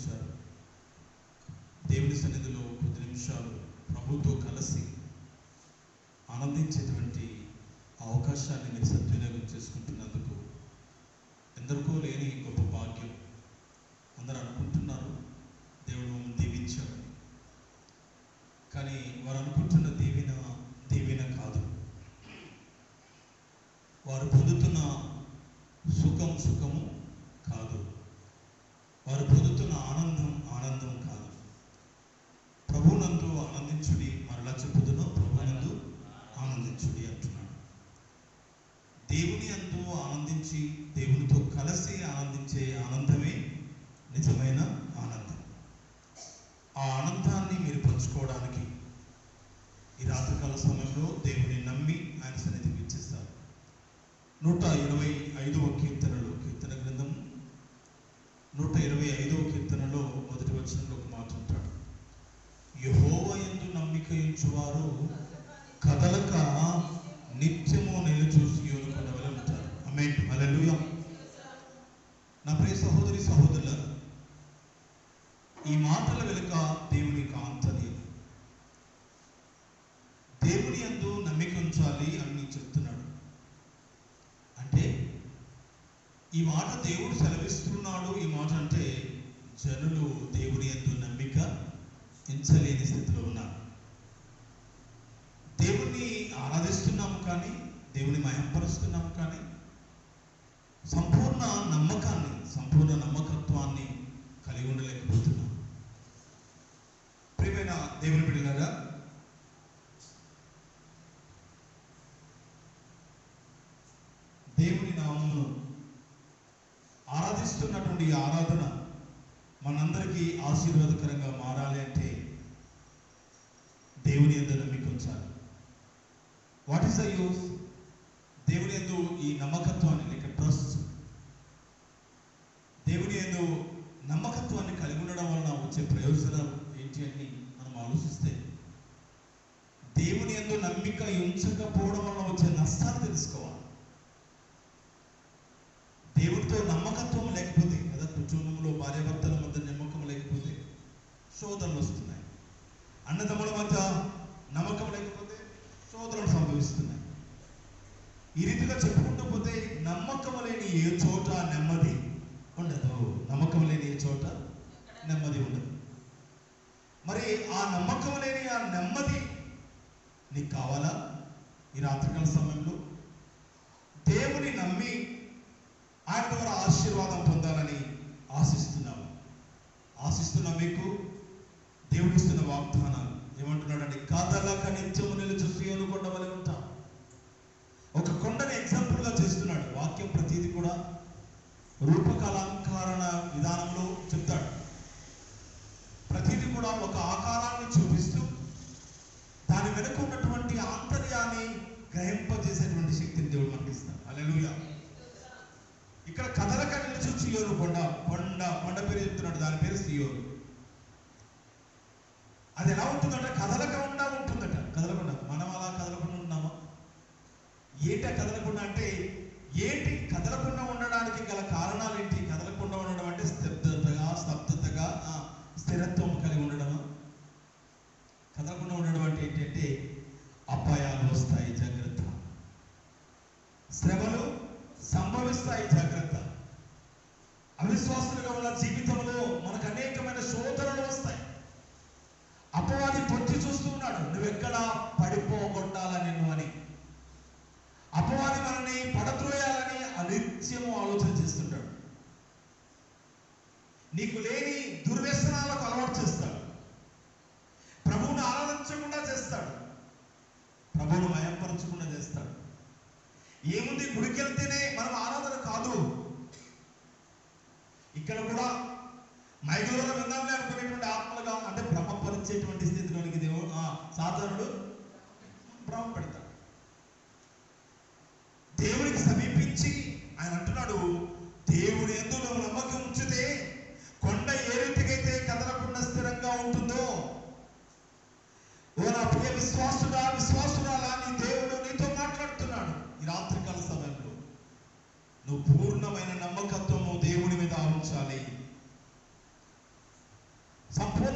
వచ్చారు. దేవుని సన్నిధిలో కొద్ది నిమిషాలు ప్రభుతో కలిసి ఆనందించేటువంటి అవకాశాన్ని మీరు సద్వినియోగం చేసుకుంటున్నందుకు ఎందరికో లేని గొప్ప భాగ్యం. అందరూ అనుకుంటున్నారు దేవుడు మమ్మల్ని దీవించాడు, కానీ వారు అనుకుంటున్న దీవెన కాదు. వారు పొందుతున్న సుఖము కాదు. వారు పొందుతున్న ఆనందం కాదు. ప్రభువునందు ఆనందించుడి, మరలా చెప్పుదును, ప్రభువునందు ఆనందించుడి అంటున్నాడు. దేవుని అందు ఆనందించి దేవునితో కలిసి ఆనందించే ఆనందమే నిజమైన ఆనందం. ఆ ఆనందాన్ని మీరు పంచుకోవడానికి ఈ రాత్రికాల సమయంలో దేవుని నమ్మి ఆయన సన్నిధికి ఇచ్చేస్తారు. 125వ కీర్తనలో, కీర్తన గ్రంథం 125వ కీర్తనలో మొదటి వచనంలో ఒక మాట అంటాడు, యెహోవా యందు నమ్మిక ఉంచువారు కదలక నిత్యము నిలుచు సీయోను కొండవలె ఉంటారు. ఆమేన్, హల్లెలూయా. నా ప్రియ సహోదరి సహోదరులారా, ఈ మాటల వెనుక దేవుని ఆంతర్యం. దేవుని యందు నమ్మిక ఉంచాలి అని చెప్తున్నాడు. అంటే ఈ మాట దేవుడు సెలవిస్తున్నాడు. ఈ మాట అంటే జనులు దేవుని యందు నమ్మిక ఉంచలేని స్థితిలో ఉన్నారు. దేవుణ్ణి ఆరాధిస్తున్నాము కానీ, దేవుని మహిమపరుస్తున్నాము కానీ, సంపూర్ణ నమ్మకత్వాన్ని కలిగి ఉండలేకపోతున్నాం. ప్రియమైన దేవుని బిడ్డలారా, దేవుని నామమును ఆరాధిస్తున్నటువంటి ఆరాధన మనందరికీ ఆశీర్వాదకరంగా మారాలి అంటే దేవుని యందు నమ్మిక ఉంచాలి. What is the use? దేవుని యందు ఈ నమ్మకత్వాన్ని, లేక ట్రస్ట్, దేవుని యందు నమ్మకత్వాన్ని కలిగి ఉండడం వలన వచ్చే ప్రయోజనాలు ఏంటి అని మనం ఆలోచిస్తే, దేవుని యందు నమ్మిక ఉంచకపోవడం వలన వచ్చే నష్టాలు తెలుసుకోవాలి. దేవుడితో నమ్మకత్వం లేకపోతే కదా, కుటుంబంలో భార్యాభర్తల మధ్య నమ్మకం లేకపోతే శోధనలు వస్తున్నాయి. అన్నదమ్ముల మధ్య నమ్మకం లేకపోతే శోధనలు సంభవిస్తున్నాయి. ఈ రీతిగా చెప్పుకుంటూ పోతే నమ్మకం లేని ఏ చోట నెమ్మది ఉండదు. నమ్మకం లేని ఏ చోట నెమ్మది ఉండదు. మరి ఆ నమ్మకం లేని ఆ నెమ్మది నీకు కావాలా? ఈ రాత్రికాల సమయంలో దేవుని నమ్మి ఆయన ద్వారా ఆశీర్వాదం పొందాలని ఆశిస్తున్నా మీకు దేవుడు ఇస్తున్న వాగ్దానాలు ఏమంటున్నాడండి? కదలక నిత్యము నిలుచు సీయోను కొండ వలె ఉంటా. ఒక కొండని ఎగ్జాంపుల్గా చేస్తున్నాడు. వాక్యం ప్రతిదీ కూడా రూపకలంకరణ విధానంలో చెప్తాడు. ప్రతిదీ కూడా ఒక ఆకారాన్ని చూపిస్తూ దాని వెనుక ఉన్నటువంటి ఆంతర్యాన్ని గ్రహింపజేసేటువంటి శక్తిని దేవుడు మనకి ఇస్తాడు. హల్లెలూయా. ఇక్కడ కదలక నిలుచు సీయోను కొండ పేరు చెప్తున్నాడు. దాని పేరు సీయోను. అది ఎలా ఉంటుందంటే కదలకుండా ఉంటుందట. కదలకుండా. మనం అలా కదలకుండా ఉన్నామా? ఏంటి కదలకుండా అంటే ఏంటి? కదలకుండా ఉండడానికి గల కారణాలు ఏంటి? కదలకుండా ఉండడం అంటే స్తబ్దతగా స్థిరత్వం కలిగి ఉండడమా? కదలకుండా ఉండడం అంటే ఏంటంటే అపాయాలు వస్తాయి, జాగ్రత్త. శ్రమలు సంభవిస్తాయి, జాగ్రత్త. అవిశ్వాసులుగా ఉన్న జీవితంలో మనకు అనేకమైన శోధనలు వస్తాయి. అపవాది పొంచి చూస్తూ ఉన్నాడు, నువ్వెక్కడ పడిపోగొట్టాలా నిన్ను అని. అపవాది మనల్ని పడత్రోయాలని అనిత్యము ఆలోచన చేస్తుంటాడు. నీకు లేని దుర్వ్యసనాలకు అలవాటు చేస్తాడు. ప్రభువును ఆరాధించకుండా చేస్తాడు. ప్రభువును మయంపరచకుండా చేస్తాడు. ఏముంది, గుడికి వెళ్తేనే మనం ఆరాధన కాదు. ఇక్కడ కూడా మైకులో విందాంలే అనుకునేటువంటి ఆత్మలుగా, అంటే భ్రమపరిచేటువంటి స్థితిలోనికి దేవుడు సాధారణుడు భ్రమ పెడతాడు. దేవుడికి సమీపించి ఆయన అంటున్నాడు, దేవుడు యందు నువ్వు నమ్మకం ఉంచితే కొండ ఏ రీతికైతే కదలకుండా స్థిరంగా ఉంటుందో, ఓ నా ప్రియ విశ్వాసురాలా, నీ దేవుడు నీతో మాట్లాడుతున్నాడు. ఈ రాత్రికాల సమయంలో నువ్వు పూర్ణమైన నమ్మకత్వము దేవుని మీద ఉంచాలి.